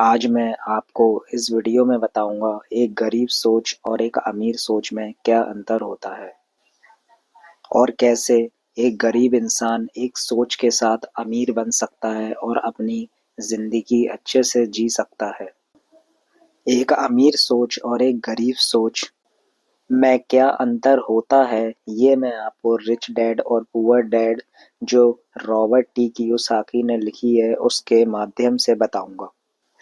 आज मैं आपको इस वीडियो में बताऊंगा एक गरीब सोच और एक अमीर सोच में क्या अंतर होता है और कैसे एक गरीब इंसान एक सोच के साथ अमीर बन सकता है और अपनी जिंदगी अच्छे से जी सकता है। एक अमीर सोच और एक गरीब सोच में क्या अंतर होता है, ये मैं आपको रिच डैड और पुअर डैड जो रॉबर्ट टी कियोसाकी ने लिखी है उसके माध्यम से बताऊंगा।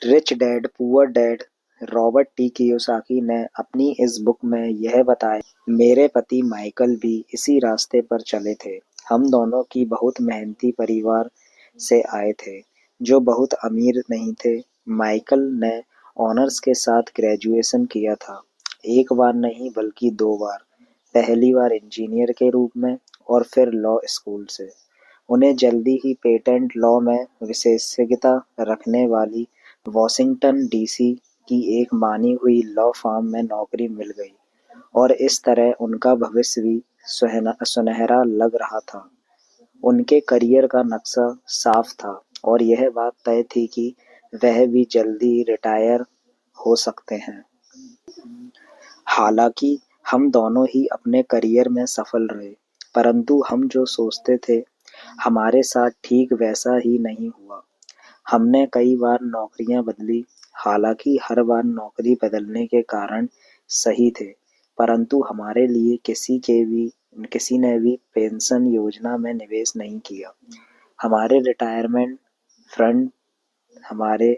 Rich dad poor dad Robert T Kiyosaki ने अपनी इस बुक में यह बताया, मेरे पति माइकल भी इसी रास्ते पर चले थे। हम दोनों की बहुत मेहनती परिवार से आए थे जो बहुत अमीर नहीं थे। माइकल ने ऑनर्स के साथ ग्रेजुएशन किया था, एक बार नहीं बल्कि दो बार। पहली बार इंजीनियर के रूप में और फिर लॉ स्कूल से। उन्हें जल्दी ही पेटेंट लॉ में विशेषज्ञता रखने वाली वॉशिंगटन डीसी की एक मानी हुई लॉ फर्म में नौकरी मिल गई और इस तरह उनका भविष्य भी सुनहरा लग रहा था। उनके करियर का नक्शा साफ था और यह बात तय थी कि वह भी जल्दी रिटायर हो सकते हैं। हालांकि हम दोनों ही अपने करियर में सफल रहे, परंतु हम जो सोचते थे हमारे साथ ठीक वैसा ही नहीं हुआ। हमने कई बार नौकरियां बदली, हालांकि हर बार नौकरी बदलने के कारण सही थे, परंतु हमारे लिए किसी ने भी पेंशन योजना में निवेश नहीं किया। हमारे रिटायरमेंट फंड हमारे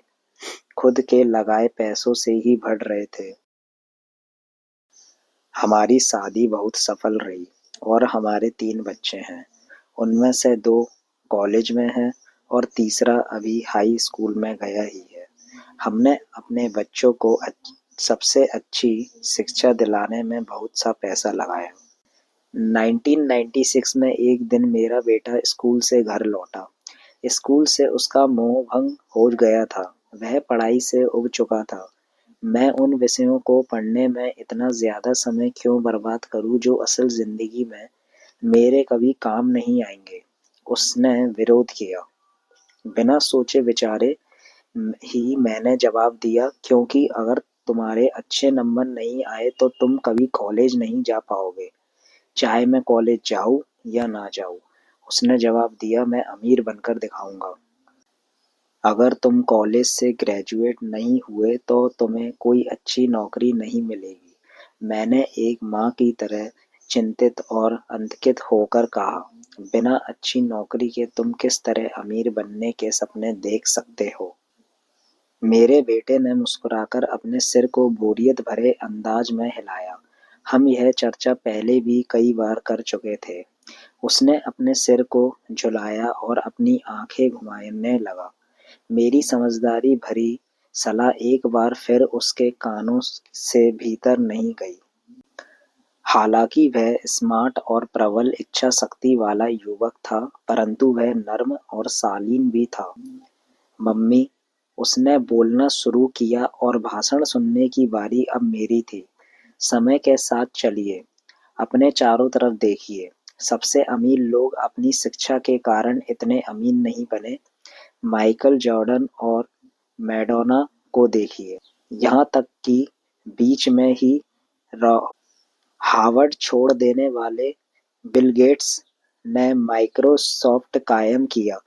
खुद के लगाए पैसों से ही बढ़ रहे थे। हमारी शादी बहुत सफल रही और हमारे 3 बच्चे हैं। उनमें से 2 कॉलेज में हैं और तीसरा अभी हाई स्कूल में गया ही है। हमने अपने बच्चों को सबसे अच्छी शिक्षा दिलाने में बहुत सा पैसा लगाया। 1996 में एक दिन मेरा बेटा स्कूल से घर लौटा। स्कूल से उसका मोह भंग हो गया था। वह पढ़ाई से उब चुका था। मैं उन विषयों को पढ़ने में इतना ज़्यादा समय क्यों बर्बाद करूं जो असल ज़िंदगी में मेरे कभी काम नहीं आएंगे। उसने विरोध किया। बिना सोचे विचारे ही मैंने जवाब दिया, क्योंकि अगर तुम्हारे अच्छे नंबर नहीं आए तो तुम कभी कॉलेज नहीं जा पाओगे, चाहे मैं कॉलेज जाऊं या ना जाऊं। उसने जवाब दिया, मैं अमीर बनकर दिखाऊंगा। अगर तुम कॉलेज से ग्रेजुएट नहीं हुए तो तुम्हें कोई अच्छी नौकरी नहीं मिलेगी। मैंने एक माँ की तरह चिंतित और अंतकित होकर कहा, बिना अच्छी नौकरी के तुम किस तरह अमीर बनने के सपने देख सकते हो। मेरे बेटे ने मुस्कुराकर अपने सिर को बोरियत भरे अंदाज में हिलाया। हम यह चर्चा पहले भी कई बार कर चुके थे। उसने अपने सिर को झुलाया और अपनी आंखें घुमाने लगा। मेरी समझदारी भरी सलाह एक बार फिर उसके कानों से भीतर नहीं गई। हालांकि वह स्मार्ट और प्रबल इच्छा शक्ति वाला युवक था, परंतु वह नर्म और शालीन भी था। मम्मी, उसने बोलना शुरू किया और भाषण सुनने की बारी अब मेरी थी। समय के साथ चलिए, अपने चारों तरफ देखिए। सबसे अमीर लोग अपनी शिक्षा के कारण इतने अमीर नहीं बने। माइकल जॉर्डन और मैडोना को देखिए। यहाँ तक कि बीच में ही हार्वर्ड छोड़ देने वाले बिल गेट्स ने माइक्रोसॉफ्ट कायम किया।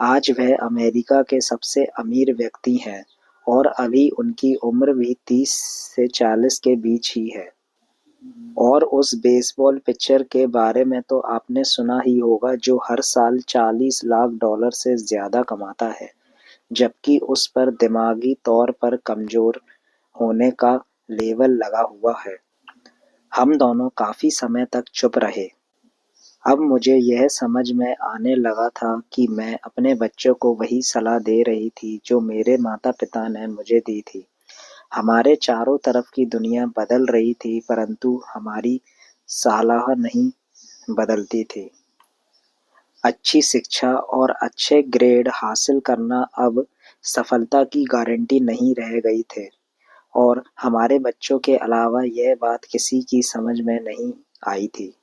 आज वह अमेरिका के सबसे अमीर व्यक्ति हैं और अभी उनकी उम्र भी 30 से 40 के बीच ही है। और उस बेसबॉल पिचर के बारे में तो आपने सुना ही होगा जो हर साल $40 लाख से ज्यादा कमाता है, जबकि उस पर दिमागी तौर पर कमजोर होने का लेबल लगा हुआ है। हम दोनों काफी समय तक चुप रहे। अब मुझे यह समझ में आने लगा था कि मैं अपने बच्चों को वही सलाह दे रही थी जो मेरे माता पिता ने मुझे दी थी। हमारे चारों तरफ की दुनिया बदल रही थी, परंतु हमारी सलाह नहीं बदलती थी। अच्छी शिक्षा और अच्छे ग्रेड हासिल करना अब सफलता की गारंटी नहीं रह गई थे और हमारे बच्चों के अलावा यह बात किसी की समझ में नहीं आई थी।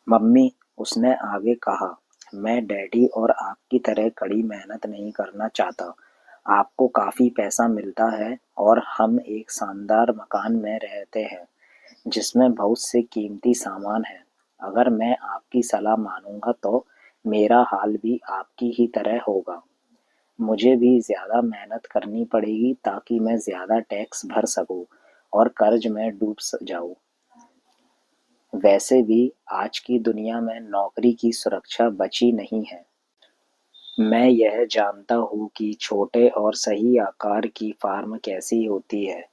मम्मी, उसने आगे कहा, मैं डैडी और आपकी तरह कड़ी मेहनत नहीं करना चाहता। आपको काफ़ी पैसा मिलता है और हम एक शानदार मकान में रहते हैं जिसमें बहुत से कीमती सामान हैं। अगर मैं आपकी सलाह मानूंगा तो मेरा हाल भी आपकी ही तरह होगा। मुझे भी ज़्यादा मेहनत करनी पड़ेगी ताकि मैं ज़्यादा टैक्स भर सकूं और कर्ज में डूब जाऊं। वैसे भी आज की दुनिया में नौकरी की सुरक्षा बची नहीं है। मैं यह जानता हूँ कि छोटे और सही आकार की फार्म कैसी होती है।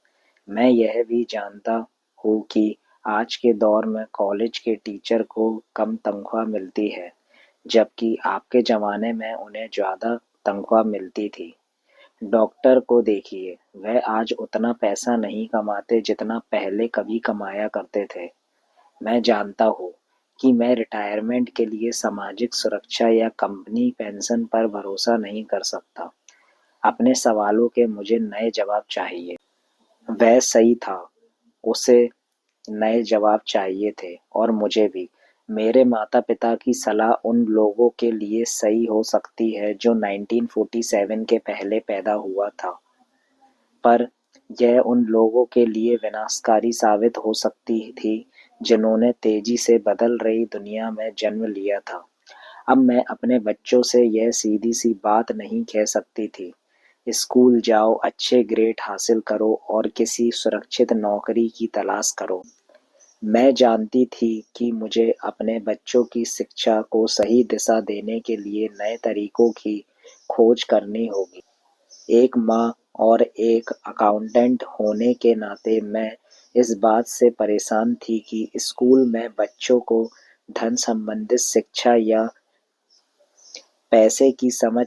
मैं यह भी जानता हूँ कि आज के दौर में कॉलेज के टीचर को कम तनख्वाह मिलती है, जबकि आपके ज़माने में उन्हें ज़्यादा तनख्वाह मिलती थी। डॉक्टर को देखिए, वह आज उतना पैसा नहीं कमाते जितना पहले कभी कमाया करते थे। मैं जानता हूँ कि मैं रिटायरमेंट के लिए सामाजिक सुरक्षा या कंपनी पेंशन पर भरोसा नहीं कर सकता। अपने सवालों के मुझे नए जवाब चाहिए। वह सही था, उसे नए जवाब चाहिए थे और मुझे भी। मेरे माता-पिता की सलाह उन लोगों के लिए सही हो सकती है जो 1947 के पहले पैदा हुआ था, पर यह उन लोगों के लिए विनाशकारी साबित हो सकती थी जिन्होंने तेजी से बदल रही दुनिया में जन्म लिया था। अब मैं अपने बच्चों से यह सीधी-सी बात नहीं कह सकती थी, स्कूल जाओ, अच्छे ग्रेड हासिल करो और किसी सुरक्षित नौकरी की तलाश करो। मैं जानती थी कि मुझे अपने बच्चों की शिक्षा को सही दिशा देने के लिए नए तरीकों की खोज करनी होगी। एक माँ और एक अकाउंटेंट होने के नाते मैं इस बात से परेशान थी कि स्कूल में बच्चों को धन संबंधित शिक्षा या पैसे की समझ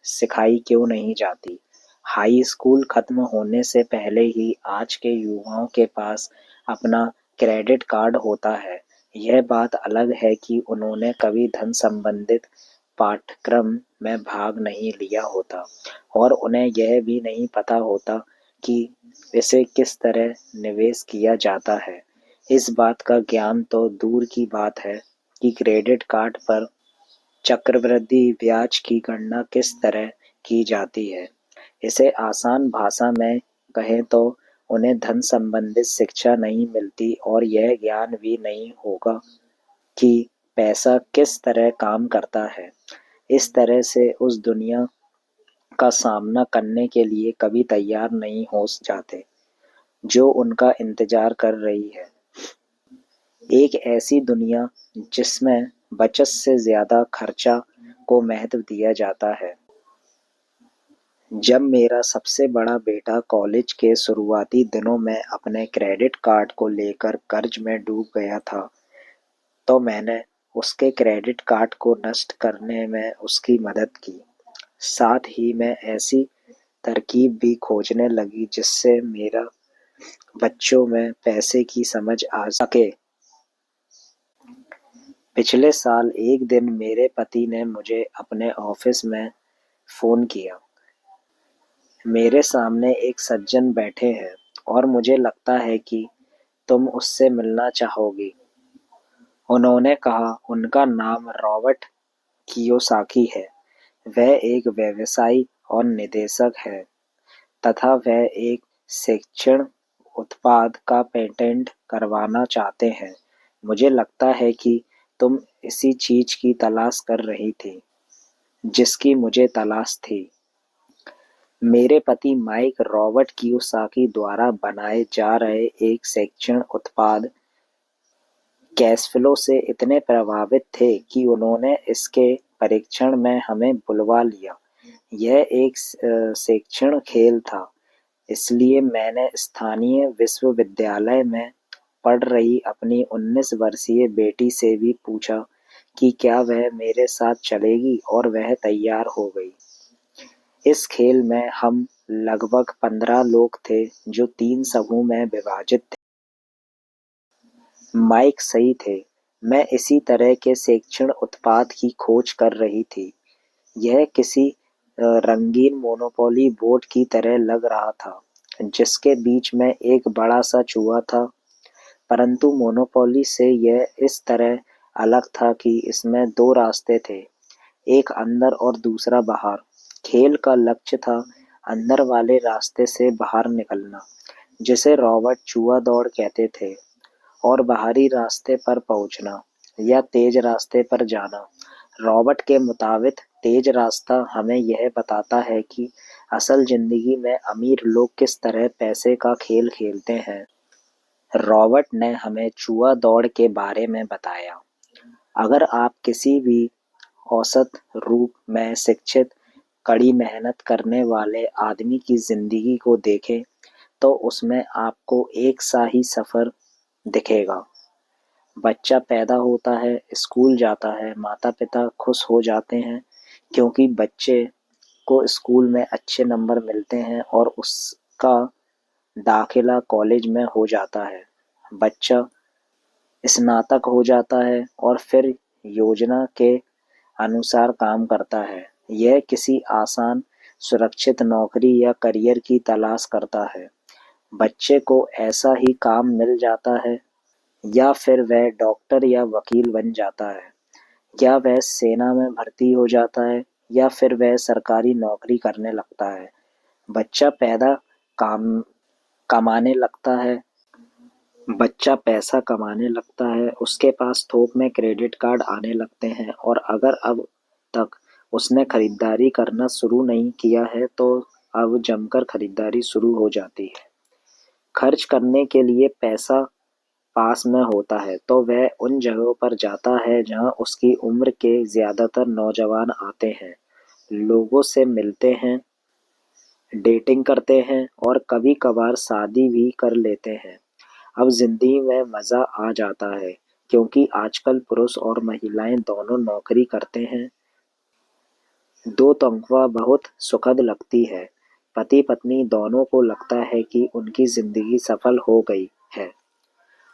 सिखाई क्यों नहीं जाती। हाई स्कूल खत्म होने से पहले ही आज के युवाओं के पास अपना क्रेडिट कार्ड होता है। यह बात अलग है कि उन्होंने कभी धन संबंधित पाठ्यक्रम में भाग नहीं लिया होता और उन्हें यह भी नहीं पता होता कि इसे किस तरह निवेश किया जाता है। इस बात का ज्ञान तो दूर की बात है कि क्रेडिट कार्ड पर चक्रवृद्धि ब्याज की गणना किस तरह की जाती है। इसे आसान भाषा में कहें तो उन्हें धन संबंधित शिक्षा नहीं मिलती और यह ज्ञान भी नहीं होगा कि पैसा किस तरह काम करता है। इस तरह से उस दुनिया का सामना करने के लिए कभी तैयार नहीं हो जाते जो उनका इंतजार कर रही है। एक ऐसी दुनिया जिसमें बचत से ज्यादा खर्चा को महत्व दिया जाता है। जब मेरा सबसे बड़ा बेटा कॉलेज के शुरुआती दिनों में अपने क्रेडिट कार्ड को लेकर कर्ज में डूब गया था, तो मैंने उसके क्रेडिट कार्ड को नष्ट करने में उसकी मदद की। साथ ही मैं ऐसी तरकीब भी खोजने लगी जिससे मेरा बच्चों में पैसे की समझ आ सके। पिछले साल एक दिन मेरे पति ने मुझे अपने ऑफिस में फोन किया। मेरे सामने एक सज्जन बैठे हैं और मुझे लगता है कि तुम उससे मिलना चाहोगी। उन्होंने कहा। उनका नाम रॉबर्ट कियोसाकी है। वह एक व्यवसायी और निदेशक है तथा वह एक शिक्षण उत्पाद का पेटेंट करवाना चाहते हैं। मुझे लगता है कि तुम इसी चीज की तलाश कर रही थी जिसकी मुझे तलाश थी। मेरे पति माइक रॉबर्ट कियोसाकी द्वारा बनाए जा रहे एक शिक्षण उत्पाद कैशफ्लो से इतने प्रभावित थे कि उन्होंने इसके परीक्षण में हमें बुलवा लिया। यह एक शिक्षण खेल था, इसलिए मैंने स्थानीय विश्वविद्यालय में पढ़ रही अपनी 19 वर्षीय बेटी से भी पूछा कि क्या वह मेरे साथ चलेगी और वह तैयार हो गई। इस खेल में हम लगभग 15 लोग थे जो 3 समूह में विभाजित थे। माइक सही थे, मैं इसी तरह के शिक्षण उत्पाद की खोज कर रही थी। यह किसी रंगीन मोनोपोली बोर्ड की तरह लग रहा था जिसके बीच में एक बड़ा सा चूहा था, परंतु मोनोपोली से यह इस तरह अलग था कि इसमें 2 रास्ते थे, एक अंदर और दूसरा बाहर। खेल का लक्ष्य था अंदर वाले रास्ते से बाहर निकलना, जिसे रॉबर्ट चूहा दौड़ कहते थे, और बाहरी रास्ते पर पहुंचना या तेज रास्ते पर जाना। रॉबर्ट के मुताबिक तेज रास्ता हमें यह बताता है कि असल जिंदगी में अमीर लोग किस तरह पैसे का खेल खेलते हैं। रॉबर्ट ने हमें चूहा दौड़ के बारे में बताया। अगर आप किसी भी औसत रूप में शिक्षित, कड़ी मेहनत करने वाले आदमी की जिंदगी को देखें, तो उसमें आपको एक सा ही सफर दिखेगा। बच्चा पैदा होता है, स्कूल जाता है, माता-पिता खुश हो जाते हैं क्योंकि बच्चे को स्कूल में अच्छे नंबर मिलते हैं और उसका दाखिला कॉलेज में हो जाता है। बच्चा स्नातक हो जाता है और फिर योजना के अनुसार काम करता है। यह किसी आसान, सुरक्षित नौकरी या करियर की तलाश करता है। बच्चे को ऐसा ही काम मिल जाता है, या फिर वह डॉक्टर या वकील बन जाता है, या वह सेना में भर्ती हो जाता है, या फिर वह सरकारी नौकरी करने लगता है। बच्चा पैदा काम कमाने लगता है बच्चा पैसा कमाने लगता है, उसके पास थोक में क्रेडिट कार्ड आने लगते हैं, और अगर अब तक उसने खरीदारी करना शुरू नहीं किया है तो अब जमकर खरीदारी शुरू हो जाती है। खर्च करने के लिए पैसा पास में होता है तो वह उन जगहों पर जाता है जहां उसकी उम्र के ज्यादातर नौजवान आते हैं, लोगों से मिलते हैं, डेटिंग करते हैं और कभी-कभार शादी भी कर लेते हैं। अब जिंदगी में मजा आ जाता है क्योंकि आजकल पुरुष और महिलाएं दोनों नौकरी करते हैं। दो तनख्वाह बहुत सुखद लगती है। पति पत्नी दोनों को लगता है कि उनकी जिंदगी सफल हो गई है।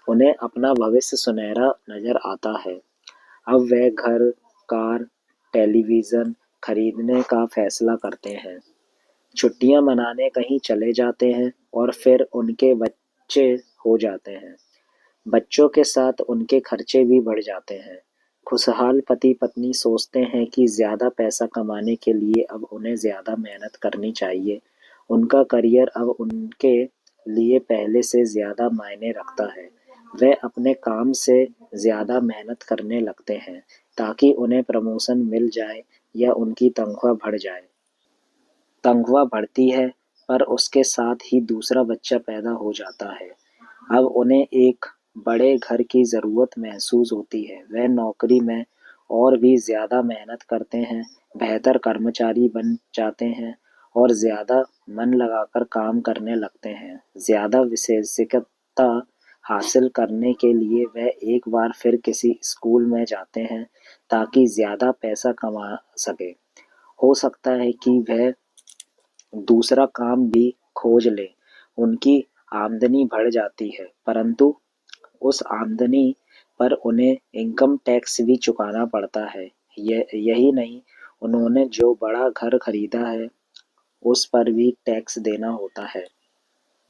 उन्हें अपना भविष्य सुनहरा नजर आता है। अब वह घर, कार, टेलीविजन खरीदने का फैसला करते हैं, छुट्टियां मनाने कहीं चले जाते हैं और फिर उनके बच्चे हो जाते हैं। बच्चों के साथ उनके खर्चे भी बढ़ जाते हैं। खुशहाल पति पत्नी सोचते हैं कि ज्यादा पैसा कमाने के लिए अब उन्हें ज्यादा मेहनत करनी चाहिए। उनका करियर अब उनके लिए पहले से ज्यादा मायने रखता है। वे अपने काम से ज्यादा मेहनत करने लगते हैं ताकि उन्हें प्रमोशन मिल जाए या उनकी तनख्वाह बढ़ जाए। तनख्वाह बढ़ती है, पर उसके साथ ही दूसरा बच्चा पैदा हो जाता है। अब उन्हें एक बड़े घर की ज़रूरत महसूस होती है। वह नौकरी में और भी ज़्यादा मेहनत करते हैं, बेहतर कर्मचारी बन जाते हैं और ज़्यादा मन लगाकर काम करने लगते हैं। ज़्यादा विशेषज्ञता हासिल करने के लिए वह एक बार फिर किसी स्कूल में जाते हैं ताकि ज़्यादा पैसा कमा सके। हो सकता है कि वह दूसरा काम भी खोज लें। उनकी आमदनी बढ़ जाती है, परंतु उस आमदनी पर उन्हें इनकम टैक्स भी चुकाना पड़ता है। यही नहीं, उन्होंने जो बड़ा घर खरीदा है, उस पर भी टैक्स देना होता है।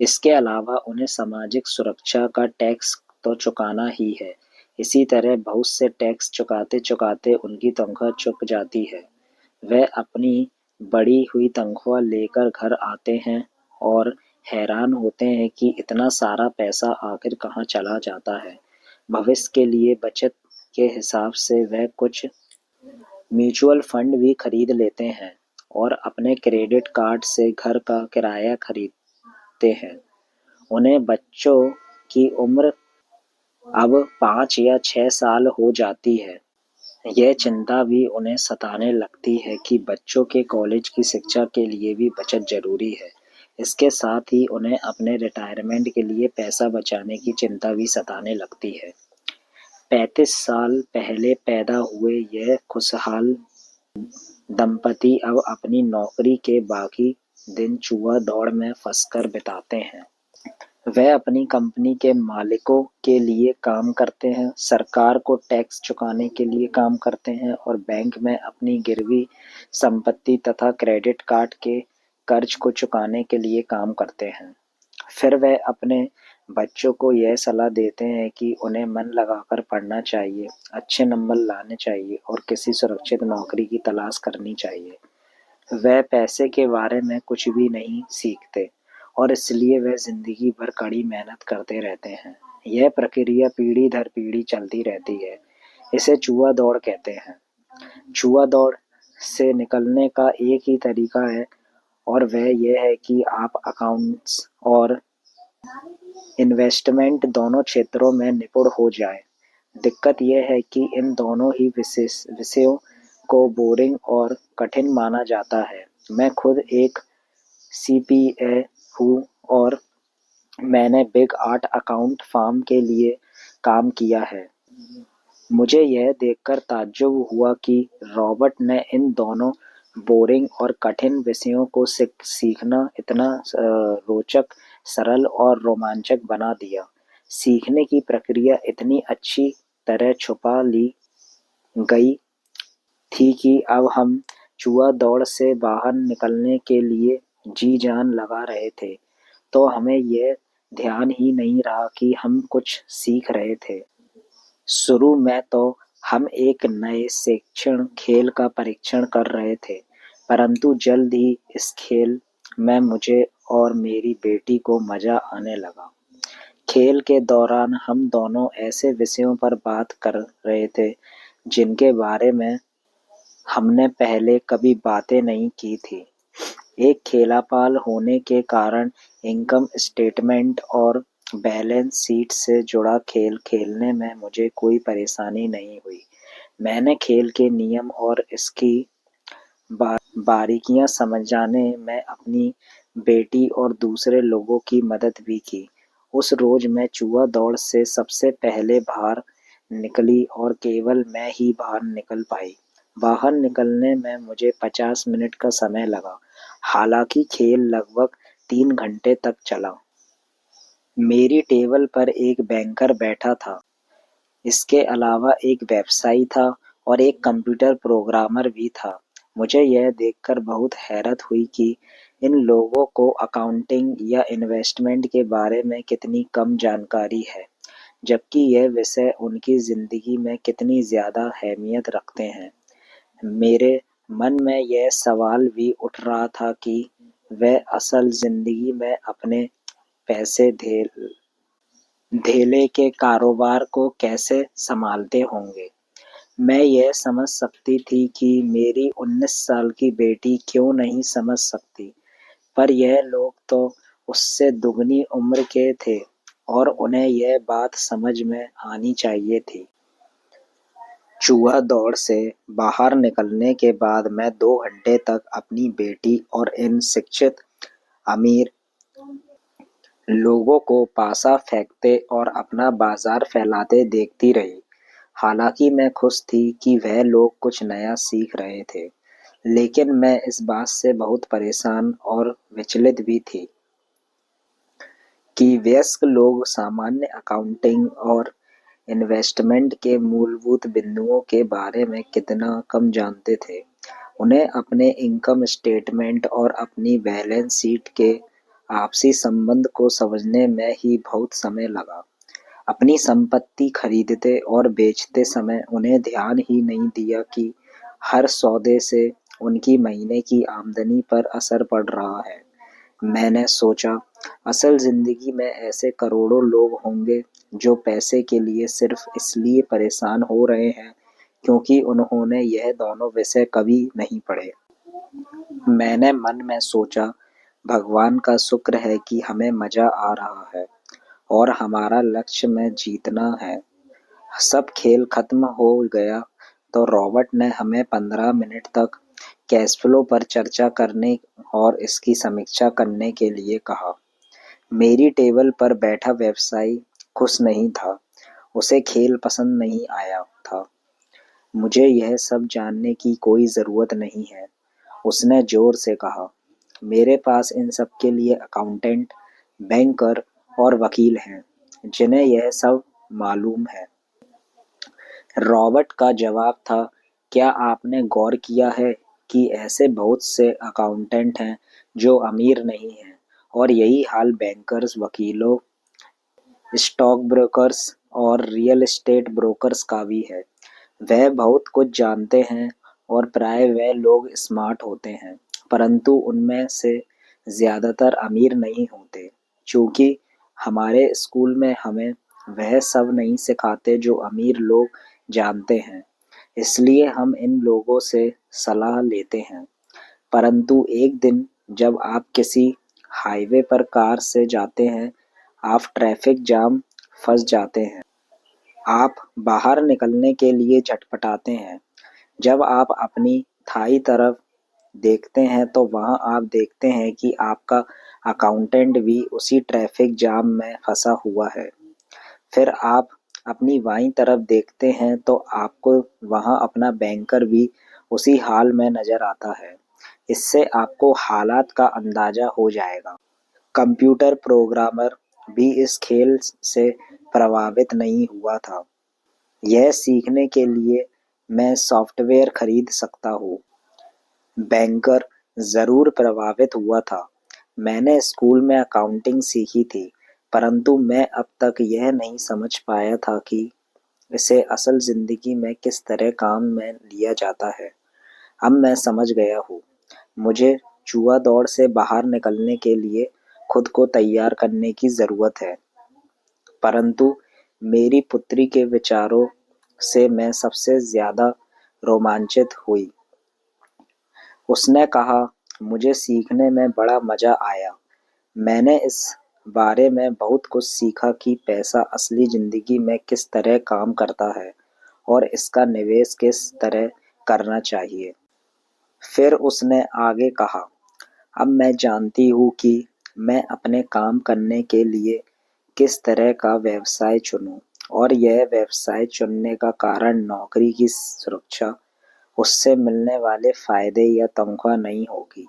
इसके अलावा उन्हें सामाजिक सुरक्षा का टैक्स तो चुकाना ही है। इसी तरह बहुत से टैक्स चुकाते-चुकाते उनकी तनख्वाह चुक जाती है। वह अपनी बढ़ी हुई तनख्वाह लेकर घर आते हैं और हैरान होते हैं कि इतना सारा पैसा आखिर कहाँ चला जाता है। भविष्य के लिए बचत के हिसाब से वह कुछ म्यूचुअल फंड भी खरीद लेते हैं और अपने क्रेडिट कार्ड से घर का किराया खरीदते हैं। उन्हें बच्चों की उम्र अब 5 या 6 साल हो जाती है। यह चिंता भी उन्हें सताने लगती है कि बच्चों के कॉलेज की शिक्षा के लिए भी बचत जरूरी है। इसके साथ ही उन्हें अपने रिटायरमेंट के लिए पैसा बचाने की चिंता भी सताने लगती है। 35 साल पहले पैदा हुए यह खुशहाल दंपति अब अपनी नौकरी के बाकी दिन चूहा दौड़ में फंसकर बिताते हैं। वह अपनी कंपनी के मालिकों के लिए काम करते हैं, सरकार को टैक्स चुकाने के लिए काम करते हैं और बैंक में अपनी गिरवी संपत्ति तथा क्रेडिट कार्ड के कर्ज को चुकाने के लिए काम करते हैं। फिर वह अपने बच्चों को यह सलाह देते हैं कि उन्हें मन लगाकर पढ़ना चाहिए, अच्छे नंबर लाने चाहिए और किसी सुरक्षित नौकरी की तलाश करनी चाहिए। वह पैसे के बारे में कुछ भी नहीं सीखते और इसलिए वह जिंदगी भर कड़ी मेहनत करते रहते हैं। यह प्रक्रिया पीढ़ी दर पीढ़ी चलती रहती है। इसे चूहा दौड़ कहते हैं। चूहा दौड़ से निकलने का एक ही तरीका है और वह यह है कि आप अकाउंट्स और इन्वेस्टमेंट दोनों क्षेत्रों में निपुण हो जाएं। दिक्कत यह है कि इन दोनों ही विषयों को बोरिंग और कठिन माना जाता है। मैं खुद एक सीपीए हूँ और मैंने बिग 8 अकाउंट फर्म के लिए काम किया है। मुझे यह देखकर ताज्जुब हुआ कि रॉबर्ट ने इन दोनों बोरिंग और कठिन विषयों को सीखना इतना रोचक, सरल और रोमांचक बना दिया। सीखने की प्रक्रिया इतनी अच्छी तरह छुपा ली गई थी कि अब हम चूहा दौड़ से बाहर निकलने के लिए जी जान लगा रहे थे, तो हमें यह ध्यान ही नहीं रहा कि हम कुछ सीख रहे थे। शुरू में तो हम एक नए शिक्षण खेल का परीक्षण कर रहे थे, परंतु जल्द ही इस खेल में मुझे और मेरी बेटी को मजा आने लगा। खेल के दौरान हम दोनों ऐसे विषयों पर बात कर रहे थे जिनके बारे में हमने पहले कभी बातें नहीं की थी। एक खेलापाल होने के कारण इनकम स्टेटमेंट और बैलेंस शीट से जुड़ा खेल खेलने में मुझे कोई परेशानी नहीं हुई। मैंने खेल के नियम और इसकी बारीकियां समझाने में अपनी बेटी और दूसरे लोगों की मदद भी की। उस रोज मैं चूहा दौड़ से सबसे पहले बाहर निकली और केवल मैं ही बाहर निकल पाई। बाहर निकलने में मुझे 50 मिनट का समय लगा। हालांकि खेल लगभग 3 घंटे तक चला। मेरी टेबल पर एक बैंकर बैठा था। इसके अलावा एक व्यवसायी था और एक कंप्यूटर प्रोग्रामर भी था। मुझे यह देखकर बहुत हैरत हुई कि इन लोगों को अकाउंटिंग या इन्वेस्टमेंट के बारे में कितनी कम जानकारी है, जबकि यह विषय उनकी जिंदगी में कितनी ज्यादा अहमियत रखते हैं। मेरे मन में यह सवाल भी उठ रहा था कि वे असल जिंदगी में अपने पैसे धेले के कारोबार को कैसे संभालते होंगे। मैं यह समझ सकती थी कि मेरी 19 साल की बेटी क्यों नहीं समझ सकती, पर यह लोग तो उससे दुगनी उम्र के थे और उन्हें यह बात समझ में आनी चाहिए थी। चूहा दौड़ से बाहर निकलने के बाद मैं 2 घंटे तक अपनी बेटी और इन शिक्षित अमीर लोगों को पासा फेंकते और अपना बाजार फैलाते देखती रही। हालांकि मैं खुश थी कि वह लोग कुछ नया सीख रहे थे, लेकिन मैं इस बात से बहुत परेशान और विचलित भी थी कि वयस्क लोग सामान्य अकाउंटिंग और इन्वेस्टमेंट के मूलभूत बिंदुओं के बारे में कितना कम जानते थे। उन्हें अपने इनकम स्टेटमेंट और अपनी बैलेंस शीट के आपसी संबंध को समझने में ही बहुत समय लगा। अपनी संपत्ति खरीदते और बेचते समय उन्हें ध्यान ही नहीं दिया कि हर सौदे से उनकी महीने की आमदनी पर असर पड़ रहा है। मैंने सोचा, असल जिंदगी में ऐसे करोड़ों लोग होंगे जो पैसे के लिए सिर्फ इसलिए परेशान हो रहे हैं क्योंकि उन्होंने यह दोनों विषय कभी नहीं पढ़े। मैंने मन में सोचा, भगवान का शुक्र है कि हमें मजा आ रहा है और हमारा लक्ष्य में जीतना है। सब खेल खत्म हो गया तो रॉबर्ट ने हमें 15 मिनट तक कैश फ्लो पर चर्चा करने और इसकी समीक्षा करने के लिए कहा। मेरी टेबल पर बैठा व्यवसायी खुश नहीं था। उसे खेल पसंद नहीं आया था। मुझे यह सब जानने की कोई जरूरत नहीं है, उसने जोर से कहा। मेरे पास इन सब के लिए अकाउंटेंट, बैंकर और वकील हैं जिन्हें यह सब मालूम है। रॉबर्ट का जवाब था, क्या आपने गौर किया है कि ऐसे बहुत से अकाउंटेंट हैं जो अमीर नहीं हैं और यही हाल बैंकर्स, वकीलों, स्टॉक ब्रोकर्स और रियल एस्टेट ब्रोकर्स का भी है। वह बहुत कुछ जानते हैं और प्राय वे लोग स्मार्ट होते हैं, परंतु उनमें से ज़्यादातर अमीर नहीं होते। चूँकि हमारे स्कूल में हमें वह सब नहीं सिखाते जो अमीर लोग जानते हैं, इसलिए हम इन लोगों से सलाह लेते हैं। परंतु एक दिन जब आप किसी हाईवे पर कार से जाते हैं, आप ट्रैफिक जाम फंस जाते हैं। आप बाहर निकलने के लिए झटपटाते हैं। जब आप अपनी थाई तरफ देखते हैं तो वहाँ आप देखते हैं कि आपका अकाउंटेंट भी उसी ट्रैफिक जाम में फंसा हुआ है। फिर आप अपनी बाईं तरफ देखते हैं तो आपको वहाँ अपना बैंकर भी उसी हाल में नज़र आता है। इससे आपको हालात का अंदाज़ा हो जाएगा। कंप्यूटर प्रोग्रामर भी इस खेल से प्रभावित नहीं हुआ था। यह सीखने के लिए मैं सॉफ्टवेयर खरीद सकता हूँ। बैंकर ज़रूर प्रभावित हुआ था। मैंने स्कूल में अकाउंटिंग सीखी थी, परंतु मैं अब तक यह नहीं समझ पाया था कि इसे असल ज़िंदगी में किस तरह काम में लिया जाता है। अब मैं समझ गया हूँ। मुझे जुआ दौड़ से बाहर निकलने के लिए खुद को तैयार करने की ज़रूरत है। परंतु मेरी पुत्री के विचारों से मैं सबसे ज़्यादा रोमांचित हुई। उसने कहा, मुझे सीखने में बड़ा मज़ा आया। मैंने इस बारे में बहुत कुछ सीखा कि पैसा असली ज़िंदगी में किस तरह काम करता है और इसका निवेश किस तरह करना चाहिए। फिर उसने आगे कहा, अब मैं जानती हूँ कि मैं अपने काम करने के लिए किस तरह का व्यवसाय चुनूँ, और यह व्यवसाय चुनने का कारण नौकरी की सुरक्षा, उससे मिलने वाले फ़ायदे या तनख्वाह नहीं होगी।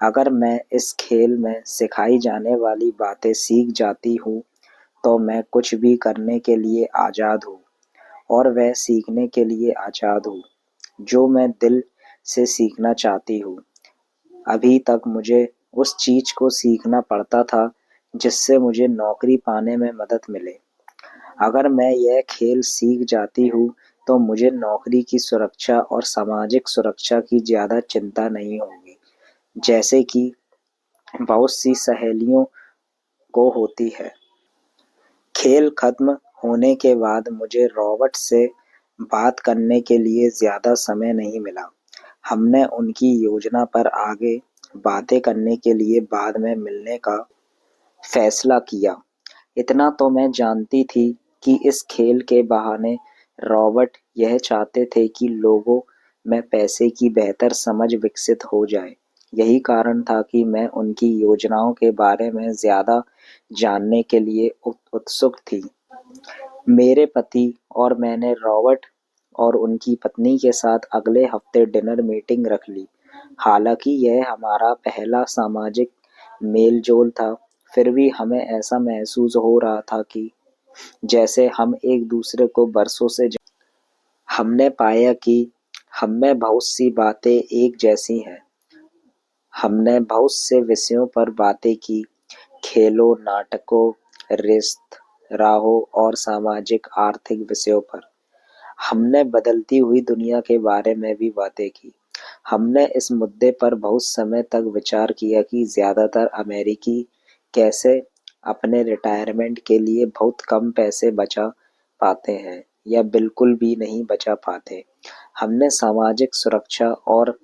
अगर मैं इस खेल में सिखाई जाने वाली बातें सीख जाती हूँ, तो मैं कुछ भी करने के लिए आज़ाद हूँ, और वह सीखने के लिए आज़ाद हूँ, जो मैं दिल से सीखना चाहती हूँ। अभी तक मुझे उस चीज़ को सीखना पड़ता था जिससे मुझे नौकरी पाने में मदद मिले। अगर मैं यह खेल सीख जाती हूँ, तो मुझे नौकरी की सुरक्षा और सामाजिक सुरक्षा की ज़्यादा चिंता नहीं होगी, जैसे कि बहुत सी सहेलियों को होती है। खेल खत्म होने के बाद मुझे रॉबर्ट से बात करने के लिए ज़्यादा समय नहीं मिला। हमने उनकी योजना पर आगे बातें करने के लिए बाद में मिलने का फैसला किया। इतना तो मैं जानती थी कि इस खेल के बहाने रॉबर्ट यह चाहते थे कि लोगों में पैसे की बेहतर समझ विकसित हो जाए। यही कारण था कि मैं उनकी योजनाओं के बारे में ज़्यादा जानने के लिए उत्सुक थी। मेरे पति और मैंने रॉबर्ट और उनकी पत्नी के साथ अगले हफ्ते डिनर मीटिंग रख ली। हालांकि यह हमारा पहला सामाजिक मेल-जोल था, फिर भी हमें ऐसा महसूस हो रहा था कि जैसे हम एक दूसरे को बरसों से हमने पाया कि हममें बहुत सी बातें एक जैसी हैं। हमने बहुत से विषयों पर बातें की, खेलों, नाटकों, रेस्तरांों और सामाजिक आर्थिक विषयों पर। हमने बदलती हुई दुनिया के बारे में भी बातें की। हमने इस मुद्दे पर बहुत समय तक विचार किया कि ज़्यादातर अमेरिकी कैसे अपने रिटायरमेंट के लिए बहुत कम पैसे बचा पाते हैं या बिल्कुल भी नहीं बचा पाते। हमने सामाजिक सुरक्षा और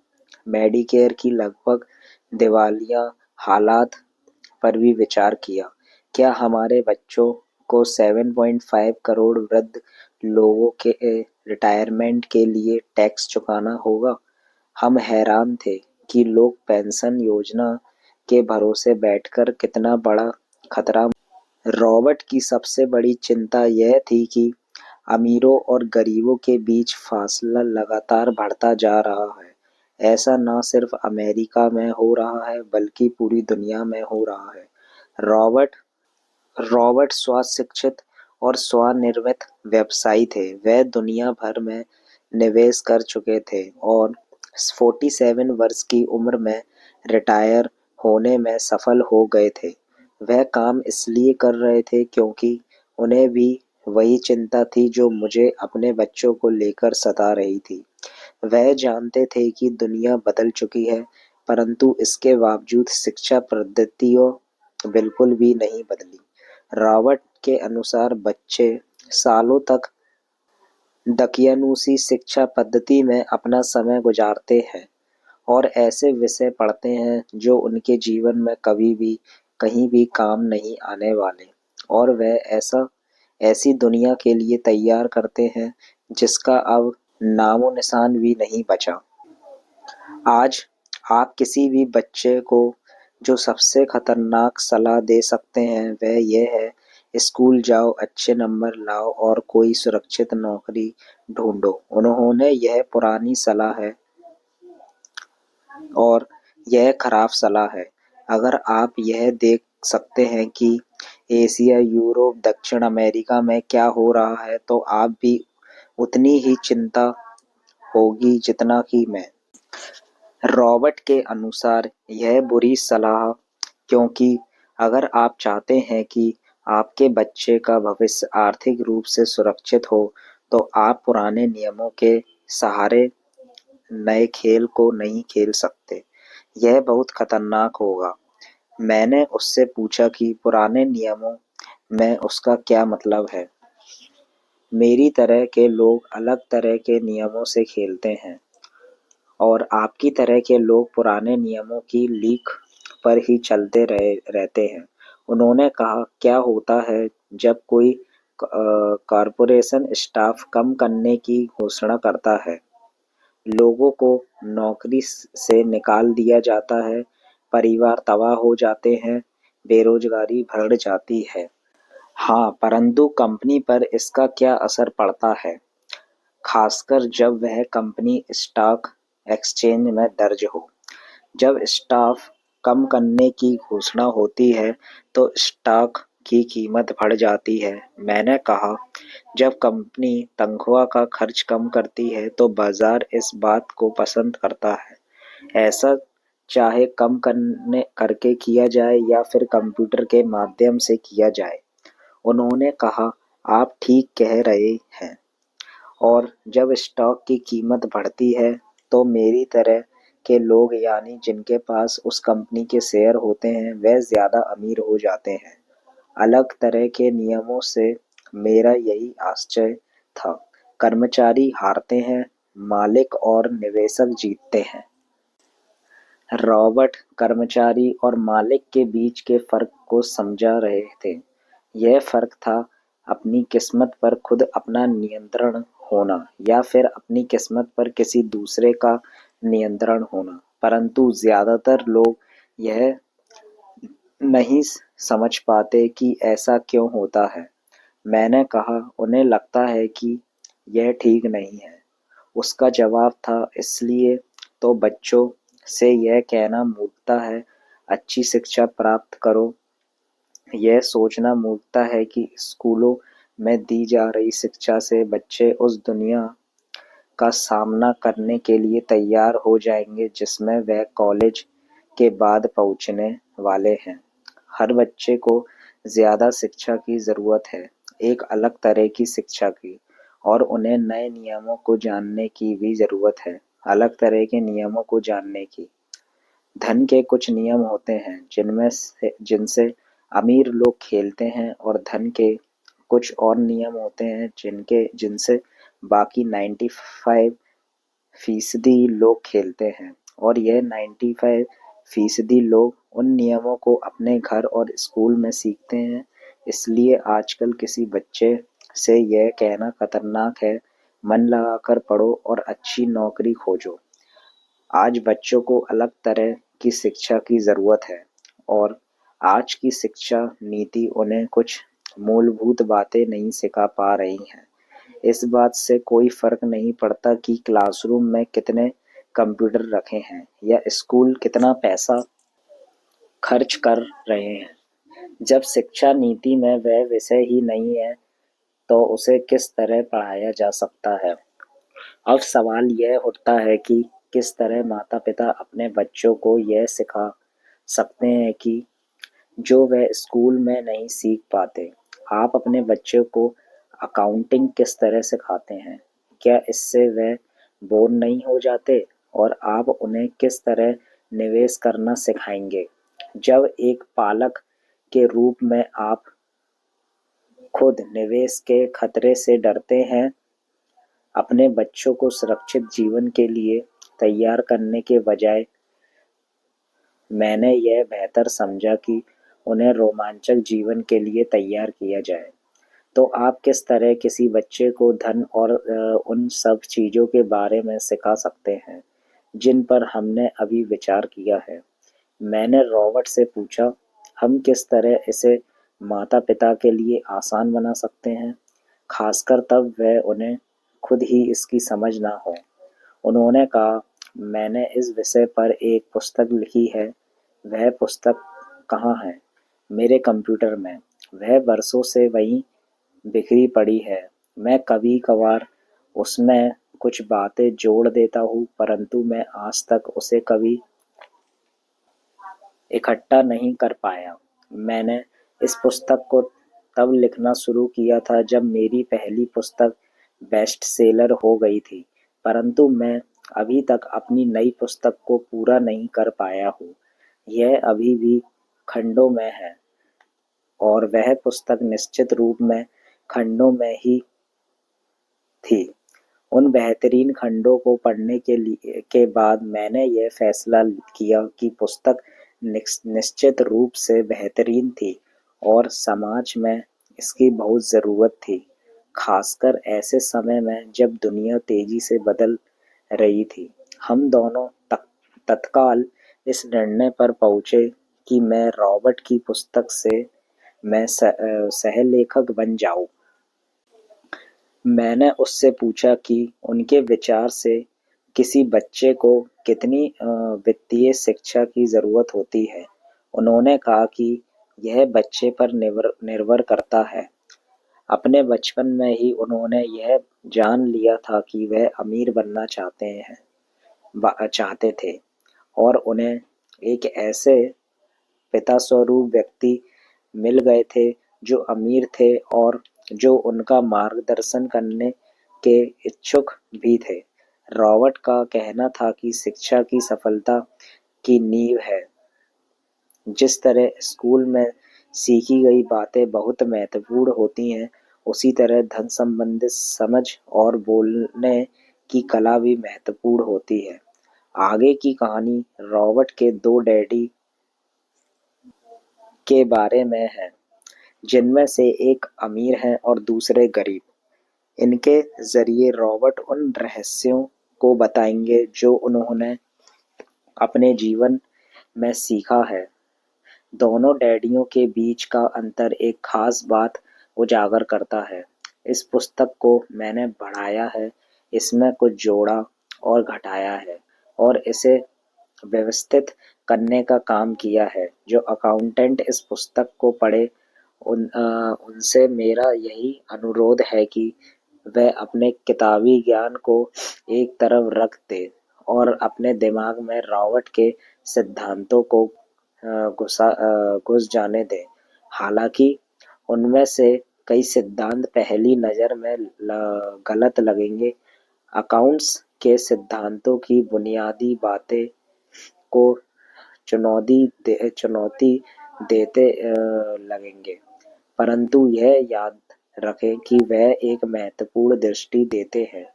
मेडिकेयर की लगभग दिवालिया हालात पर भी विचार किया। क्या हमारे बच्चों को 7.5 करोड़ वृद्ध लोगों के रिटायरमेंट के लिए टैक्स चुकाना होगा? हम हैरान थे कि लोग पेंशन योजना के भरोसे बैठकर कितना बड़ा खतरा। रॉबर्ट की सबसे बड़ी चिंता यह थी कि अमीरों और गरीबों के बीच फासला लगातार बढ़ता जा रहा है। ऐसा न सिर्फ अमेरिका में हो रहा है, बल्कि पूरी दुनिया में हो रहा है। रॉबर्ट रॉबर्ट स्वशिक्षित और स्वनिर्मित व्यवसायी थे। वह दुनिया भर में निवेश कर चुके थे और 47 वर्ष की उम्र में रिटायर होने में सफल हो गए थे। वह काम इसलिए कर रहे थे क्योंकि उन्हें भी वही चिंता थी जो मुझे अपने बच्चों को लेकर सता रही थी। वह जानते थे कि दुनिया बदल चुकी है, परंतु इसके बावजूद शिक्षा पद्धतियों बिल्कुल भी नहीं बदली। रॉबर्ट के अनुसार बच्चे सालों तक दकियानूसी शिक्षा पद्धति में अपना समय गुजारते हैं और ऐसे विषय पढ़ते हैं जो उनके जीवन में कभी भी कहीं भी काम नहीं आने वाले, और वह ऐसी दुनिया के लिए तैयार करते हैं जिसका अब नामो निशान भी नहीं बचा। आज आप किसी भी बच्चे को जो सबसे खतरनाक सलाह दे सकते हैं वह यह है, स्कूल जाओ, अच्छे नंबर लाओ और कोई सुरक्षित नौकरी ढूंढो। उन्होंने यह पुरानी सलाह है और यह खराब सलाह है। अगर आप यह देख सकते हैं कि एशिया, यूरोप, दक्षिण अमेरिका में क्या हो रहा है तो आप भी उतनी ही चिंता होगी जितना कि मैं। रॉबर्ट के अनुसार यह बुरी सलाह, क्योंकि अगर आप चाहते हैं कि आपके बच्चे का भविष्य आर्थिक रूप से सुरक्षित हो तो आप पुराने नियमों के सहारे नए खेल को नहीं खेल सकते। यह बहुत खतरनाक होगा। मैंने उससे पूछा कि पुराने नियमों में उसका क्या मतलब है। मेरी तरह के लोग अलग तरह के नियमों से खेलते हैं और आपकी तरह के लोग पुराने नियमों की लीक पर ही चलते रहते हैं। उन्होंने कहा, क्या होता है जब कोई कॉरपोरेशन स्टाफ कम करने की घोषणा करता है? लोगों को नौकरी से निकाल दिया जाता है, परिवार तबाह हो जाते हैं, बेरोजगारी बढ़ जाती है। हाँ, परंतु कंपनी पर इसका क्या असर पड़ता है, खासकर जब वह कंपनी स्टॉक एक्सचेंज में दर्ज हो। जब स्टाफ कम करने की घोषणा होती है तो स्टॉक की कीमत बढ़ जाती है। मैंने कहा, जब कंपनी तनख्वाह का खर्च कम करती है तो बाजार इस बात को पसंद करता है, ऐसा चाहे कम करने करके किया जाए या फिर कंप्यूटर के माध्यम से किया जाए। उन्होंने कहा, आप ठीक कह रहे हैं। और जब स्टॉक की कीमत बढ़ती है तो मेरी तरह के लोग, यानी जिनके पास उस कंपनी के शेयर होते हैं, वे ज्यादा अमीर हो जाते हैं। अलग तरह के नियमों से मेरा यही आश्चर्य था। कर्मचारी हारते हैं, मालिक और निवेशक जीतते हैं। रॉबर्ट कर्मचारी और मालिक के बीच के फर्क को समझा रहे थे। यह फर्क था अपनी किस्मत पर खुद अपना नियंत्रण होना या फिर अपनी किस्मत पर किसी दूसरे का नियंत्रण होना। परंतु ज्यादातर लोग यह नहीं समझ पाते कि ऐसा क्यों होता है। मैंने कहा, उन्हें लगता है कि यह ठीक नहीं है। उसका जवाब था, इसलिए तो बच्चों से यह कहना मूर्खता है, अच्छी शिक्षा प्राप्त करो। यह सोचना मूर्खता है कि स्कूलों में दी जा रही शिक्षा से बच्चे उस दुनिया का सामना करने के लिए तैयार हो जाएंगे जिसमें वह कॉलेज के बाद पहुंचने वाले हैं। हर बच्चे को ज्यादा शिक्षा की जरूरत है, एक अलग तरह की शिक्षा की, और उन्हें नए नियमों को जानने की भी जरूरत है, अलग तरह के नियमों को जानने की। धन के कुछ नियम होते हैं जिनसे अमीर लोग खेलते हैं और धन के कुछ और नियम होते हैं जिनसे बाकी 95% लोग खेलते हैं, और यह 95% लोग उन नियमों को अपने घर और स्कूल में सीखते हैं। इसलिए आजकल किसी बच्चे से यह कहना खतरनाक है, मन लगाकर पढ़ो और अच्छी नौकरी खोजो। आज बच्चों को अलग तरह की शिक्षा की जरूरत है, और आज की शिक्षा नीति उन्हें कुछ मूलभूत बातें नहीं सिखा पा रही है। इस बात से कोई फर्क नहीं पड़ता कि क्लासरूम में कितने कंप्यूटर रखे हैं या स्कूल कितना पैसा खर्च कर रहे हैं। जब शिक्षा नीति में वह विषय ही नहीं है तो उसे किस तरह पढ़ाया जा सकता है। अब सवाल यह उठता है कि किस तरह माता-पिता अपने बच्चों को यह सिखा सकते हैं कि जो वह स्कूल में नहीं सीख पाते। आप अपने बच्चों को अकाउंटिंग किस तरह सिखाते हैं? क्या इससे वह बोर नहीं हो जाते? और आप उन्हें किस तरह निवेश करना सिखाएंगे। जब एक पालक के रूप में आप खुद निवेश के खतरे से डरते हैं, अपने बच्चों को सुरक्षित जीवन के लिए तैयार करने के बजाय मैंने यह बेहतर समझा कि उन्हें रोमांचक जीवन के लिए तैयार किया जाए। तो आप किस तरह किसी बच्चे को धन और उन सब चीज़ों के बारे में सिखा सकते हैं जिन पर हमने अभी विचार किया है? मैंने रॉबर्ट से पूछा, हम किस तरह इसे माता-पिता के लिए आसान बना सकते हैं, खासकर तब वह उन्हें खुद ही इसकी समझ ना हो। उन्होंने कहा, मैंने इस विषय पर एक पुस्तक लिखी है। वह पुस्तक कहाँ है? मेरे कंप्यूटर में। वह बरसों से वहीं बिखरी पड़ी है। मैं कभी-कभार उसमें कुछ बातें जोड़ देता हूँ, परंतु मैं आज तक उसे कभी इकट्ठा नहीं कर पाया। मैंने इस पुस्तक को तब लिखना शुरू किया था जब मेरी पहली पुस्तक बेस्टसेलर हो गई थी, परंतु मैं अभी तक अपनी नई पुस्तक को पूरा नहीं कर पाया हूँ। यह अभी भी खंडों में है और वह पुस्तक निश्चित रूप में खंडों में ही थी। उन बेहतरीन खंडों को पढ़ने के बाद मैंने यह फैसला किया कि पुस्तक निश्चित रूप से बेहतरीन थी और समाज में इसकी बहुत ज़रूरत थी, खासकर ऐसे समय में जब दुनिया तेजी से बदल रही थी। हम दोनों तत्काल इस निर्णय पर पहुंचे कि मैं रॉबर्ट की पुस्तक से मैं सहलेखक बन जाऊं। मैंने उससे पूछा कि उनके विचार से किसी बच्चे को कितनी वित्तीय शिक्षा की ज़रूरत होती है। उन्होंने कहा कि यह बच्चे पर निर्भर करता है। अपने बचपन में ही उन्होंने यह जान लिया था कि वह अमीर बनना चाहते थे और उन्हें एक ऐसे पिता स्वरूप व्यक्ति मिल गए थे जो अमीर थे और जो उनका मार्गदर्शन करने के इच्छुक भी थे। रॉबर्ट का कहना था कि शिक्षा की सफलता की नींव है। जिस तरह स्कूल में सीखी गई बातें बहुत महत्वपूर्ण होती हैं, उसी तरह धन संबंधित समझ और बोलने की कला भी महत्वपूर्ण होती है। आगे की कहानी रॉबर्ट के दो डैडी के बारे में है, जिनमें से एक अमीर हैं और दूसरे गरीब। इनके जरिए रॉबर्ट उन रहस्यों को बताएंगे जो उन्होंने अपने जीवन में सीखा है। दोनों डैडियों के बीच का अंतर एक खास बात उजागर करता है। इस पुस्तक को मैंने बढ़ाया है, इसमें कुछ जोड़ा और घटाया है और इसे व्यवस्थित करने का काम किया है। जो अकाउंटेंट इस पुस्तक को पढ़े उनसे मेरा यही अनुरोध है कि वह अपने किताबी ज्ञान को एक तरफ रख दे और अपने दिमाग में रॉबर्ट के सिद्धांतों को घुस जाने दें। हालांकि उनमें से कई सिद्धांत पहली नज़र में गलत लगेंगे। अकाउंट्स के सिद्धांतों की बुनियादी बातें को चुनौती देते लगेंगे, परंतु यह याद रखें कि वह एक महत्वपूर्ण दृष्टि देते हैं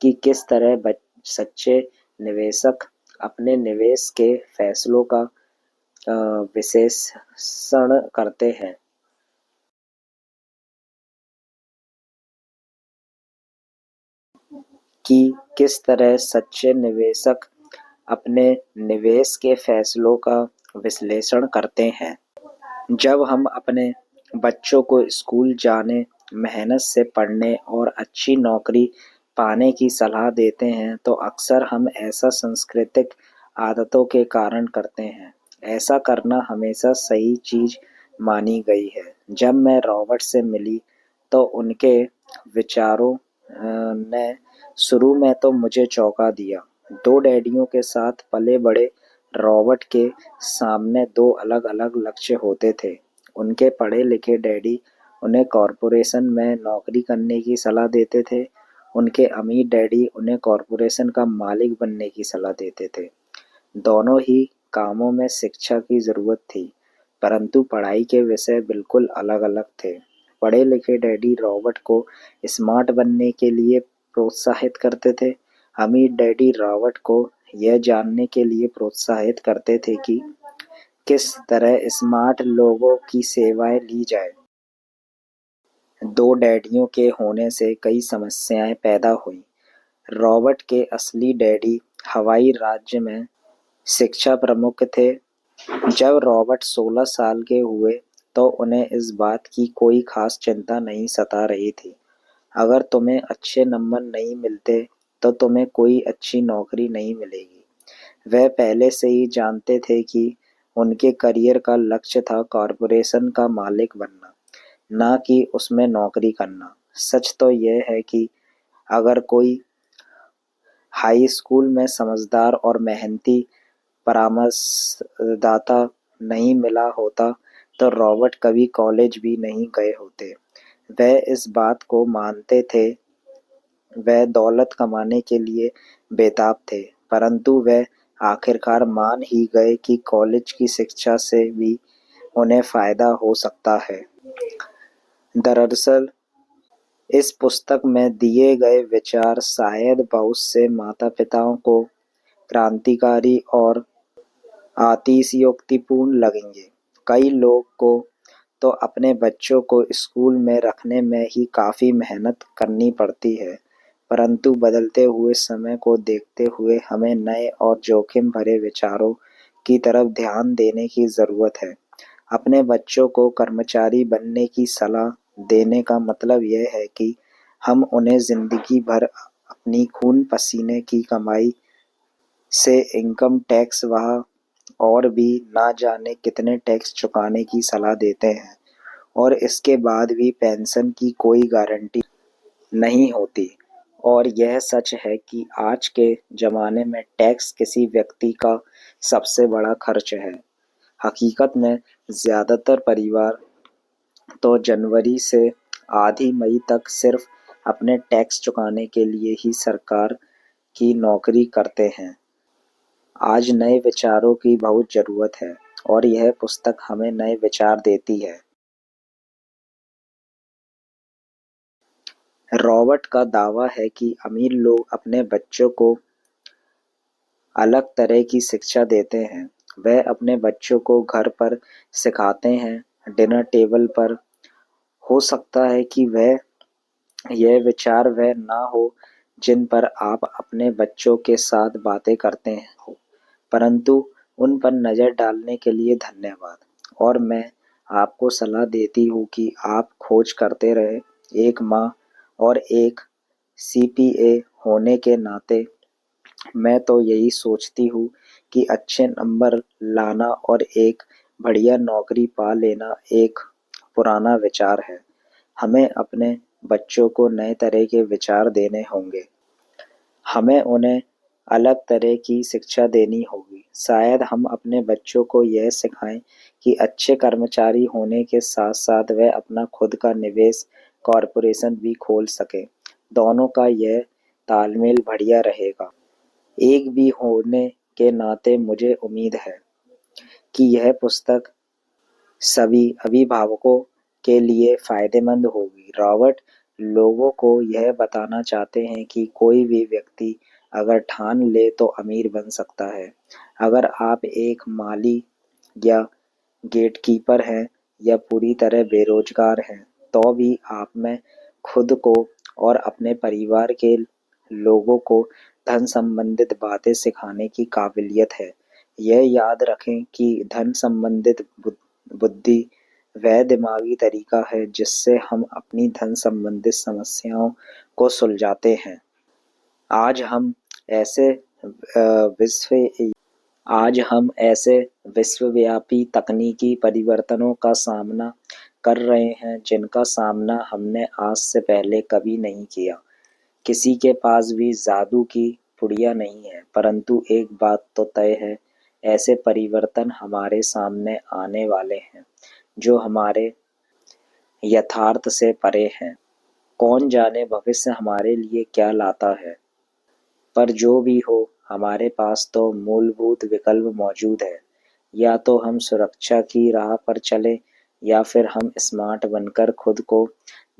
कि किस तरह सच्चे निवेशक अपने निवेश के फैसलों का विश्लेषण करते हैं। कि किस तरह सच्चे निवेशक अपने निवेश के फैसलों का विश्लेषण करते हैं। जब हम अपने बच्चों को स्कूल जाने, मेहनत से पढ़ने और अच्छी नौकरी पाने की सलाह देते हैं, तो अक्सर हम ऐसा सांस्कृतिक आदतों के कारण करते हैं। ऐसा करना हमेशा सही चीज़ मानी गई है। जब मैं रॉबर्ट से मिली तो उनके विचारों ने शुरू में तो मुझे चौंका दिया। दो डैडियों के साथ पले बड़े रॉबर्ट के सामने दो अलग-अलग लक्ष्य होते थे। उनके पढ़े-लिखे डैडी उन्हें कॉरपोरेशन में नौकरी करने की सलाह देते थे। उनके अमीर डैडी उन्हें कॉरपोरेशन का मालिक बनने की सलाह देते थे। दोनों ही कामों में शिक्षा की जरूरत थी, परंतु पढ़ाई के विषय बिल्कुल अलग-अलग थे। पढ़े लिखे डैडी रॉबर्ट को स्मार्ट बनने के लिए प्रोत्साहित करते थे। अमीर डैडी रॉबर्ट को यह जानने के लिए प्रोत्साहित करते थे कि किस तरह स्मार्ट लोगों की सेवाएं ली जाए। दो डैडियों के होने से कई समस्याएं पैदा हुई। रॉबर्ट के असली डैडी हवाई राज्य में शिक्षा प्रमुख थे। जब रॉबर्ट 16 साल के हुए तो उन्हें इस बात की कोई खास चिंता नहीं सता रही थी। अगर तुम्हें अच्छे नंबर नहीं मिलते तो तुम्हें कोई अच्छी नौकरी नहीं मिलेगी। वह पहले से ही जानते थे कि उनके करियर का लक्ष्य था कॉरपोरेशन का मालिक बनना, ना कि उसमें नौकरी करना। सच तो यह है कि अगर कोई हाई स्कूल में समझदार और मेहनती परामर्शदाता नहीं मिला होता तो रॉबर्ट कभी कॉलेज भी नहीं गए होते। वह इस बात को मानते थे। वह दौलत कमाने के लिए बेताब थे, परंतु वह आखिरकार मान ही गए कि कॉलेज की शिक्षा से भी उन्हें फायदा हो सकता है। दरअसल इस पुस्तक में दिए गए विचार शायद बहुत से माता-पिताओं को क्रांतिकारी और अतिशयोक्तिपूर्ण लगेंगे। कई लोग को तो अपने बच्चों को स्कूल में रखने में ही काफ़ी मेहनत करनी पड़ती है, परंतु बदलते हुए समय को देखते हुए हमें नए और जोखिम भरे विचारों की तरफ ध्यान देने की ज़रूरत है। अपने बच्चों को कर्मचारी बनने की सलाह देने का मतलब यह है कि हम उन्हें ज़िंदगी भर अपनी खून पसीने की कमाई से इनकम टैक्स वह और भी ना जाने कितने टैक्स चुकाने की सलाह देते हैं, और इसके बाद भी पेंशन की कोई गारंटी नहीं होती। और यह सच है कि आज के ज़माने में टैक्स किसी व्यक्ति का सबसे बड़ा खर्च है। हकीकत में ज़्यादातर परिवार तो जनवरी से आधी मई तक सिर्फ अपने टैक्स चुकाने के लिए ही सरकार की नौकरी करते हैं। आज नए विचारों की बहुत ज़रूरत है और यह पुस्तक हमें नए विचार देती है। रॉबर्ट का दावा है कि अमीर लोग अपने बच्चों को अलग तरह की शिक्षा देते हैं। वह अपने बच्चों को घर पर सिखाते हैं, डिनर टेबल पर। हो सकता है कि वह यह विचार वह ना हो जिन पर आप अपने बच्चों के साथ बातें करते हो, परंतु उन पर नज़र डालने के लिए धन्यवाद। और मैं आपको सलाह देती हूँ कि आप खोज करते रहें। एक माँ और एक सीपीए होने के नाते मैं तो यही सोचती हूँ कि अच्छे नंबर लाना और एक बढ़िया नौकरी पा लेना एक पुराना विचार है। हमें अपने बच्चों को नए तरह के विचार देने होंगे। हमें उन्हें अलग तरह की शिक्षा देनी होगी। शायद हम अपने बच्चों को यह सिखाएं कि अच्छे कर्मचारी होने के साथ साथ वह अपना खुद का निवेश कॉरपोरेशन भी खोल सके। दोनों का यह तालमेल बढ़िया रहेगा। एक भी होने के नाते मुझे उम्मीद है कि यह पुस्तक सभी अभिभावकों के लिए फायदेमंद होगी। रॉबर्ट लोगों को यह बताना चाहते हैं कि कोई भी व्यक्ति अगर ठान ले तो अमीर बन सकता है। अगर आप एक माली या गेटकीपर हैं या पूरी तरह बेरोजगार हैं, तो भी आप में खुद को और अपने परिवार के लोगों को धन संबंधित बातें सिखाने की काबिलियत है। यह याद रखें कि धन संबंधित बुद्धि वह दिमागी तरीका है जिससे हम अपनी धन संबंधित समस्याओं को सुलझाते हैं। आज हम ऐसे विश्व आज हम ऐसे विश्वव्यापी तकनीकी परिवर्तनों का सामना कर रहे हैं जिनका सामना हमने आज से पहले कभी नहीं किया। किसी के पास भी जादू की पुड़िया नहीं है, परंतु एक बात तो तय है, ऐसे परिवर्तन हमारे सामने आने वाले हैं जो हमारे यथार्थ से परे हैं। कौन जाने भविष्य हमारे लिए क्या लाता है, पर जो भी हो हमारे पास तो मूलभूत विकल्प मौजूद है। या तो हम सुरक्षा की राह पर चले या फिर हम स्मार्ट बनकर खुद को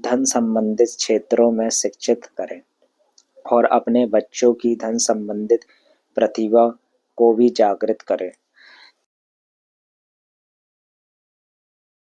धन संबंधित क्षेत्रों में शिक्षित करें और अपने बच्चों की धन संबंधित प्रतिभा को भी जागृत करें।